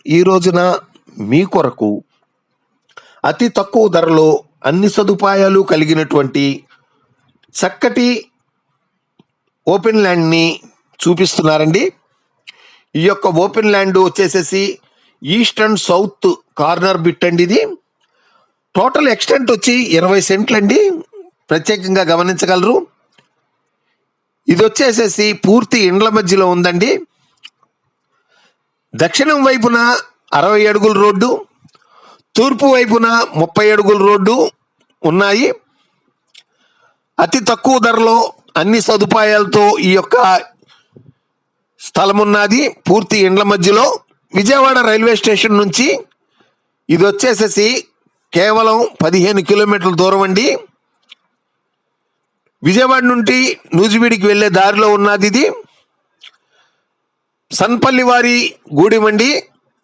ఈ రోజున మీ కొరకు అతి తక్కువ ధరలో అన్ని సదుపాయాలు కలిగినటువంటి చక్కటి ఓపెన్ ల్యాండ్ని చూపిస్తున్నారండి. ఈ యొక్క ఓపెన్ ల్యాండ్ వచ్చేసేసి east and south corner bit అండి. ఇది టోటల్ ఎక్స్టెంట్ వచ్చి 20 సెంట్లు అండి, ప్రత్యేకంగా గమనించగలరు. ఇది వచ్చేసేసి పూర్తి ఇండ్ల మధ్యలో ఉందండి. దక్షిణం వైపున 60 అడుగుల రోడ్డు, తూర్పు వైపున 30 అడుగుల రోడ్డు ఉన్నాయి. అతి తక్కువ ధరలో అన్ని సదుపాయాలతో ఈ యొక్క స్థలం ఉన్నది, పూర్తి ఇండ్ల మధ్యలో. విజయవాడ రైల్వే స్టేషన్ నుంచి ఇది వచ్చేసేసి కేవలం 15 కిలోమీటర్ల దూరం అండి. విజయవాడ నుండి నూజివీడికి వెళ్ళే దారిలో ఉన్నది ఇది. సన్పల్లి వారి గూడెం అండి.